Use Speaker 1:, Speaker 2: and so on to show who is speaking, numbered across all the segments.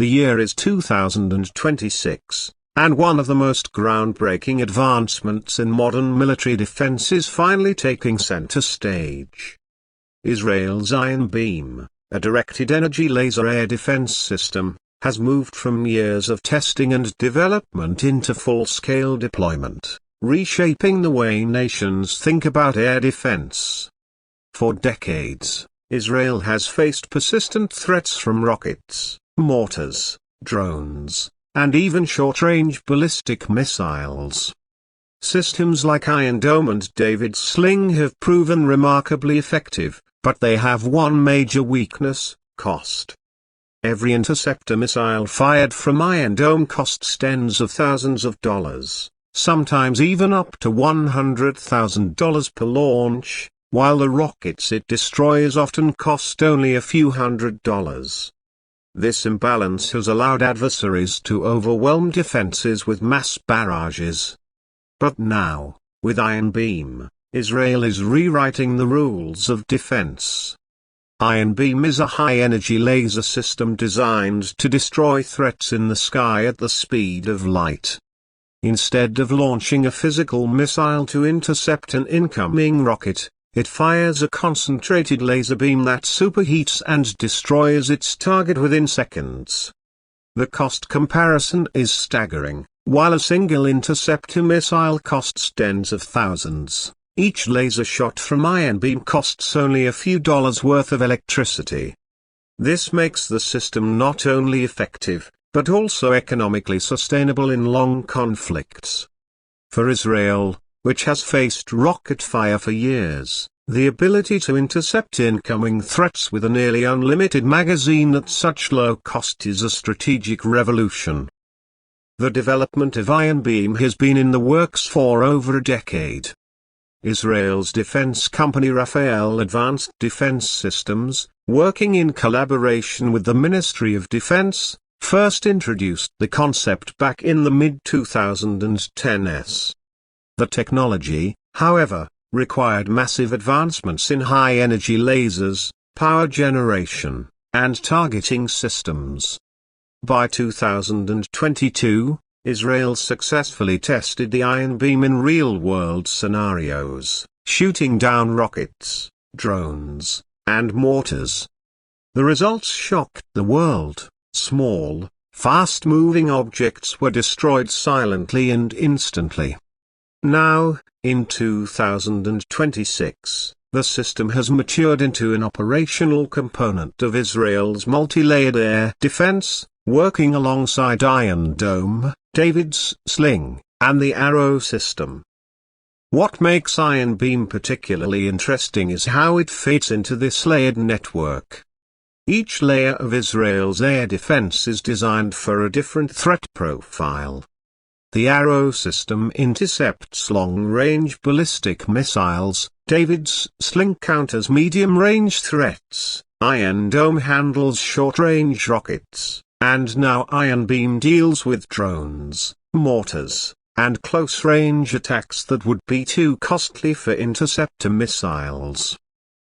Speaker 1: The year is 2026, and one of the most groundbreaking advancements in modern military defense is finally taking center stage. Israel's Iron Beam, a directed energy laser air defense system, has moved from years of testing and development into full-scale deployment, reshaping the way nations think about air defense. For decades, Israel has faced persistent threats from rockets, mortars, drones, and even short-range ballistic missiles. Systems like Iron Dome and David's Sling have proven remarkably effective, but they have one major weakness: cost. Every interceptor missile fired from Iron Dome costs tens of thousands of dollars, sometimes even up to $100,000 per launch, while the rockets it destroys often cost only a few $100s. This imbalance has allowed adversaries to overwhelm defenses with mass barrages. But now, with Iron Beam, Israel is rewriting the rules of defense. Iron Beam is a high-energy laser system designed to destroy threats in the sky at the speed of light. Instead of launching a physical missile to intercept an incoming rocket, it fires a concentrated laser beam that superheats and destroys its target within seconds. The cost comparison is staggering. While a single interceptor missile costs tens of thousands, each laser shot from Iron Beam costs only a few dollars worth of electricity. This makes the system not only effective, but also economically sustainable in long conflicts. For Israel, which has faced rocket fire for years, the ability to intercept incoming threats with a nearly unlimited magazine at such low cost is a strategic revolution. The development of Iron Beam has been in the works for over a decade. Israel's defense company Rafael Advanced Defense Systems, working in collaboration with the Ministry of Defense, first introduced the concept back in the mid-2010s. The technology, however, required massive advancements in high-energy lasers, power generation, and targeting systems. By 2022, Israel successfully tested the Iron Beam in real-world scenarios, shooting down rockets, drones, and mortars. The results shocked the world. Small, fast-moving objects were destroyed silently and instantly. Now, in 2026, the system has matured into an operational component of Israel's multi-layered air defense, working alongside Iron Dome, David's Sling, and the Arrow system. What makes Iron Beam particularly interesting is how it fits into this layered network. Each layer of Israel's air defense is designed for a different threat profile. The Arrow system intercepts long-range ballistic missiles, David's Sling counters medium-range threats, Iron Dome handles short-range rockets, and now Iron Beam deals with drones, mortars, and close-range attacks that would be too costly for interceptor missiles.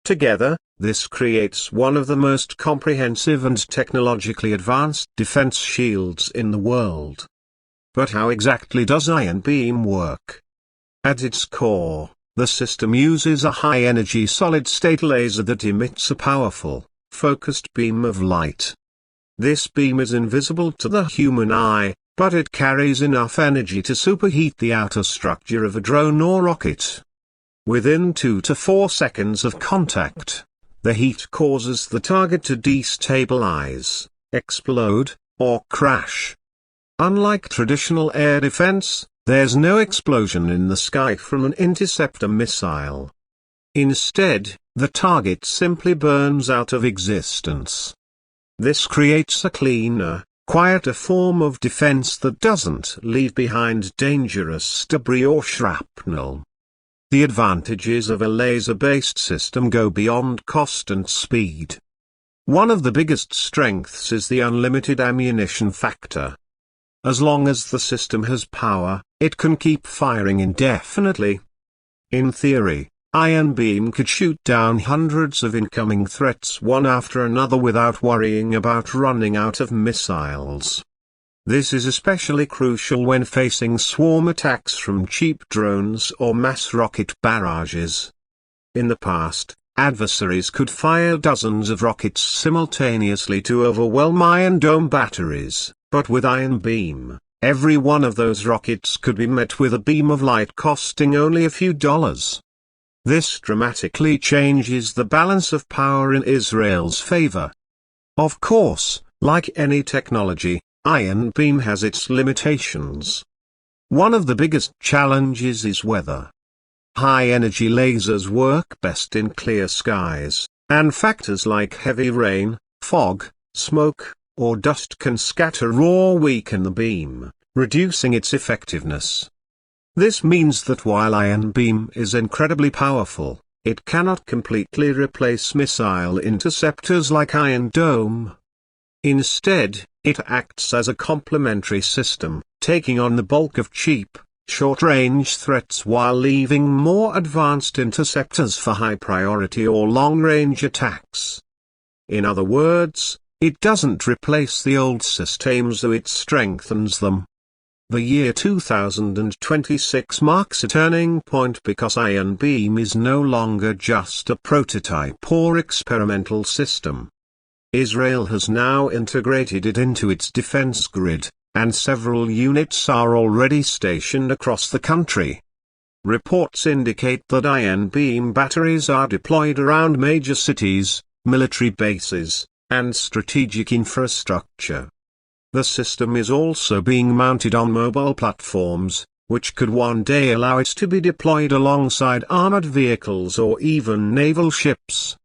Speaker 1: Together, this creates one of the most comprehensive and technologically advanced defense shields in the world. But how exactly does Iron Beam work? At its core, the system uses a high-energy solid-state laser that emits a powerful, focused beam of light. This beam is invisible to the human eye, but it carries enough energy to superheat the outer structure of a drone or rocket. Within 2 to 4 seconds of contact, the heat causes the target to destabilize, explode, or crash. Unlike traditional air defense, there's no explosion in the sky from an interceptor missile. Instead, the target simply burns out of existence. This creates a cleaner, quieter form of defense that doesn't leave behind dangerous debris or shrapnel. The advantages of a laser-based system go beyond cost and speed. One of the biggest strengths is the unlimited ammunition factor. As long as the system has power, it can keep firing indefinitely. In theory, iron beam could shoot down hundreds of incoming threats one after another without worrying about running out of missiles. This is especially crucial when facing swarm attacks from cheap drones or mass rocket barrages. In the past, adversaries could fire dozens of rockets simultaneously to overwhelm Iron Dome batteries, but with Iron Beam, every one of those rockets could be met with a beam of light costing only a few dollars. This dramatically changes the balance of power in Israel's favor. Of course, like any technology, Iron Beam has its limitations. One of the biggest challenges is weather. High-energy lasers work best in clear skies, and factors like heavy rain, fog, smoke, or dust can scatter or weaken the beam, reducing its effectiveness. This means that while Iron Beam is incredibly powerful, it cannot completely replace missile interceptors like Iron Dome. Instead, it acts as a complementary system, taking on the bulk of cheap, short-range threats while leaving more advanced interceptors for high-priority or long-range attacks. In other words, it doesn't replace the old systems though it strengthens them. The year 2026 marks a turning point because Iron Beam is no longer just a prototype or experimental system. Israel has now integrated it into its defense grid, and several units are already stationed across the country. Reports indicate that Iron Beam batteries are deployed around major cities, military bases, and strategic infrastructure. The system is also being mounted on mobile platforms, which could one day allow it to be deployed alongside armored vehicles or even naval ships.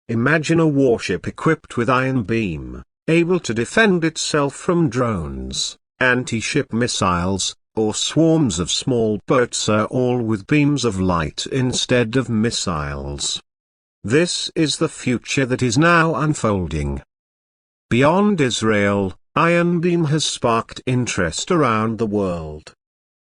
Speaker 1: Imagine a warship equipped with Iron Beam, able to defend itself from drones, anti-ship missiles, or swarms of small boats, all with beams of light instead of missiles. This is the future that is now unfolding. Beyond Israel, Iron Beam has sparked interest around the world.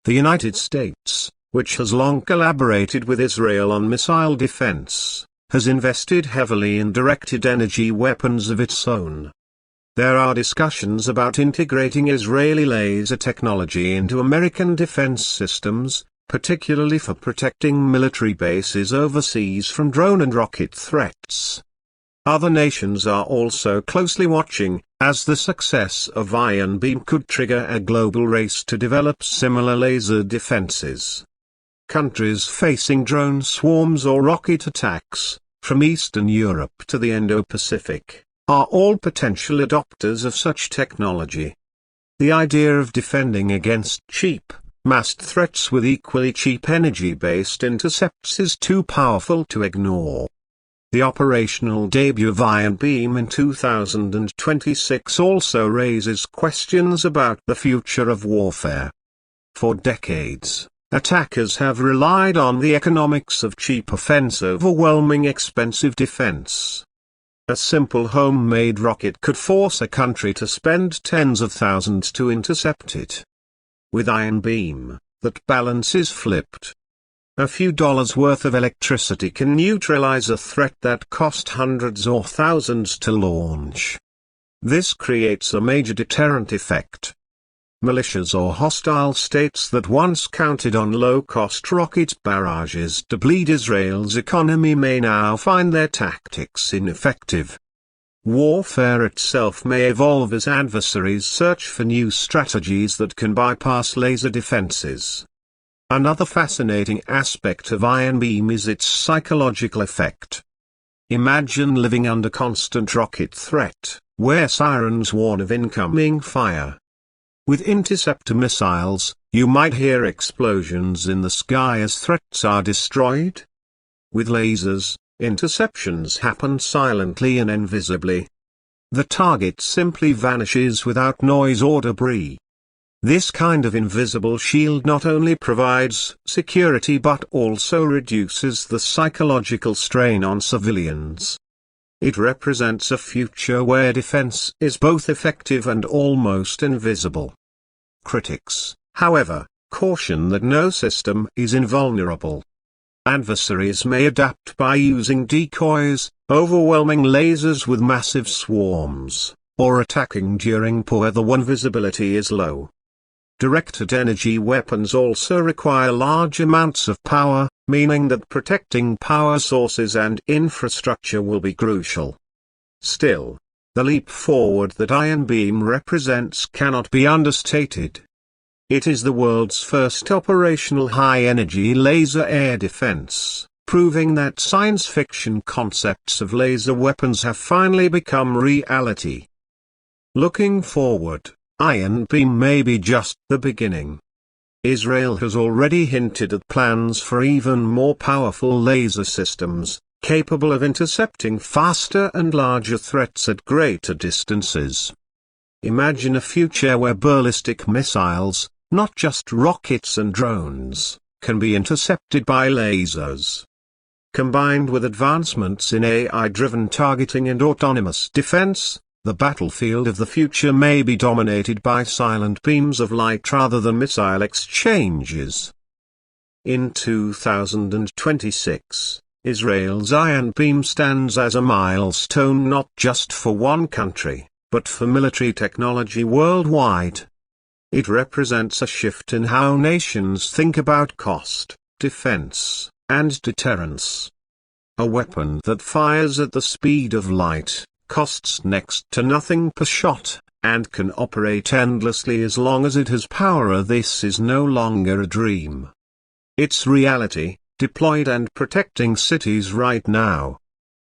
Speaker 1: The United States, which has long collaborated with Israel on missile defense, has invested heavily in directed energy weapons of its own. There are discussions about integrating Israeli laser technology into American defense systems, particularly for protecting military bases overseas from drone and rocket threats. Other nations are also closely watching, as the success of Iron Beam could trigger a global race to develop similar laser defenses. Countries facing drone swarms or rocket attacks, from Eastern Europe to the Indo-Pacific, are all potential adopters of such technology. The idea of defending against cheap, massed threats with equally cheap energy-based intercepts is too powerful to ignore. The operational debut of Iron Beam in 2026 also raises questions about the future of warfare. For decades, attackers have relied on the economics of cheap offense overwhelming expensive defense. A simple homemade rocket could force a country to spend tens of thousands to intercept it. With Iron Beam, that balance is flipped. A few dollars worth of electricity can neutralize a threat that cost hundreds or thousands to launch. This creates a major deterrent effect. Militias or hostile states that once counted on low-cost rocket barrages to bleed Israel's economy may now find their tactics ineffective. Warfare itself may evolve as adversaries search for new strategies that can bypass laser defenses. Another fascinating aspect of Iron Beam is its psychological effect. Imagine living under constant rocket threat, where sirens warn of incoming fire. With interceptor missiles, you might hear explosions in the sky as threats are destroyed. With lasers, interceptions happen silently and invisibly. The target simply vanishes without noise or debris. This kind of invisible shield not only provides security but also reduces the psychological strain on civilians. It represents a future where defense is both effective and almost invisible. Critics, however, caution that no system is invulnerable. Adversaries may adapt by using decoys, overwhelming lasers with massive swarms, or attacking during poor weather when visibility is low. Directed energy weapons also require large amounts of power, meaning that protecting power sources and infrastructure will be crucial. Still, the leap forward that ion beam represents cannot be understated. It is the world's first operational high-energy laser air defense, proving that science fiction concepts of laser weapons have finally become reality. Looking forward, ion beam may be just the beginning. Israel has already hinted at plans for even more powerful laser systems, capable of intercepting faster and larger threats at greater distances. Imagine a future where ballistic missiles, not just rockets and drones, can be intercepted by lasers. Combined with advancements in AI-driven targeting and autonomous defense, the battlefield of the future may be dominated by silent beams of light rather than missile exchanges. In 2026, Israel's ion beam stands as a milestone not just for one country, but for military technology worldwide. It represents a shift in how nations think about cost, defense, and deterrence. A weapon that fires at the speed of light, costs next to nothing per shot, and can operate endlessly as long as it has power. This is no longer a dream. It's reality, deployed and protecting cities right now.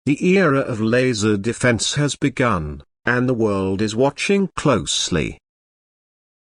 Speaker 1: The era of laser defense has begun, and the world is watching closely.